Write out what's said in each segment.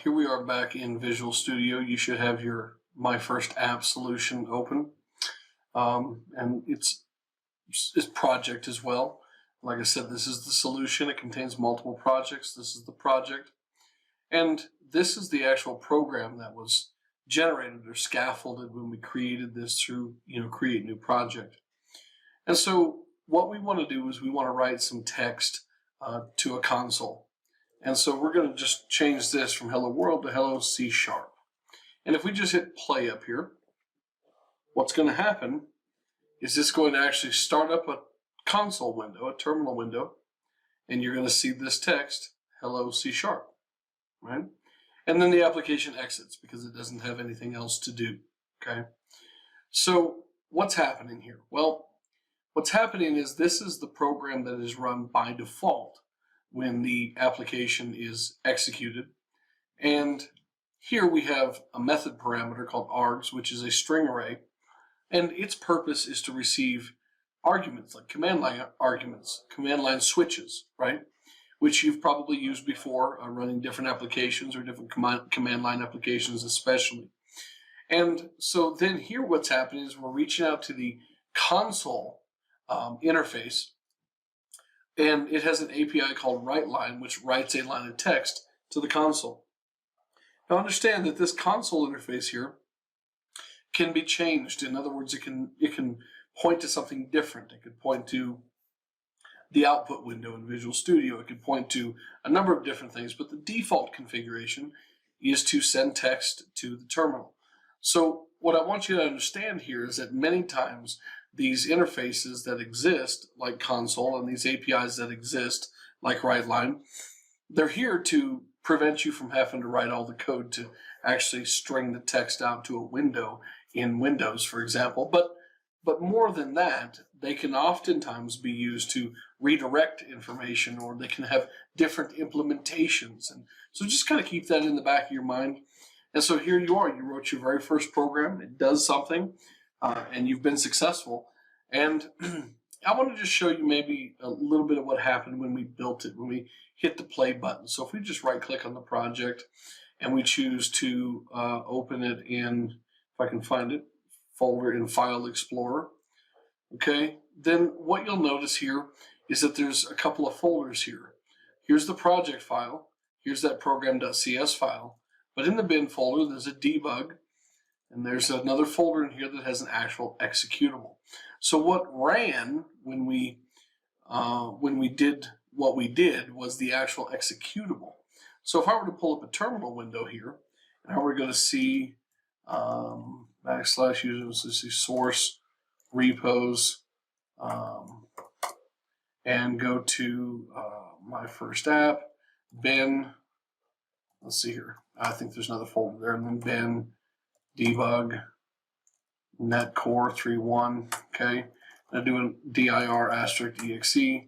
Here we are back in Visual Studio. You should have your My First App solution open. And it's project as well. Like I said, this is the solution. It contains multiple projects. This is the project. And this is the actual program that was generated or scaffolded when we created this through, create new project. And so what we want to do is we want to write some text to a console. And so we're going to just change this from Hello World to Hello C#. And if we just hit play up here, what's going to happen is it's going to actually start up a console window, a terminal window, and you're going to see this text, Hello C#, right? And then the application exits because it doesn't have anything else to do, okay? So what's happening here? Well, what's happening is this is the program that is run by default when the application is executed. And here we have a method parameter called args, which is a string array, and its purpose is to receive arguments like command line arguments, command line switches, right? Which you've probably used before running different applications or different command line applications especially. And so then here what's happening is we're reaching out to the console interface, and it has an API called WriteLine, which writes a line of text to the console. Now understand that this console interface here can be changed. In other words, it can point to something different. It could point to the output window in Visual Studio. It could point to a number of different things, but the default configuration is to send text to the terminal. So what I want you to understand here is that many times these interfaces that exist, like console, and these APIs that exist, like WriteLine, they're here to prevent you from having to write all the code to actually string the text out to a window in Windows, for example. But more than that, they can oftentimes be used to redirect information, or they can have different implementations. And so just kind of keep that in the back of your mind. And so here you are. You wrote your very first program. It does something. And you've been successful. And I want to just show you maybe a little bit of what happened when we built it, when we hit the play button. So if we just right click on the project and we choose to open it in, if I can find it, folder in File Explorer, okay, then what you'll notice here is that there's a couple of folders here. Here's the project file. Here's that program.cs file. But in the bin folder, there's a debug. And there's another folder in here that has an actual executable. So what ran when we did what we did was the actual executable. So if I were to pull up a terminal window here, and I were going to see backslash user, let's see source repos, and go to my first app, bin, let's see here. I think there's another folder there, and then bin, debug, netcore 3.1, okay. I'm doing dir *exe.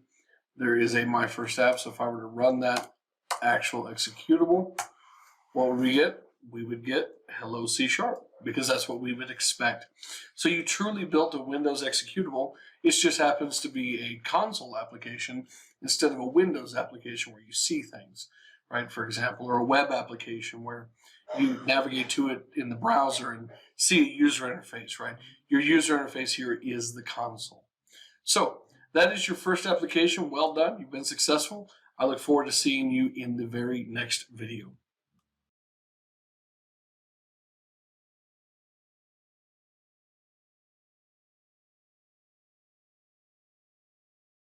There is a my first app, so if I were to run that actual executable, what would we get? We would get Hello C#, because that's what we would expect. So you truly built a Windows executable. It just happens to be a console application instead of a Windows application where you see things, right? For example, or a web application where you navigate to it in the browser and see a user interface, right? Your user interface here is the console. So that is your first application. Well done. You've been successful. I look forward to seeing you in the very next video.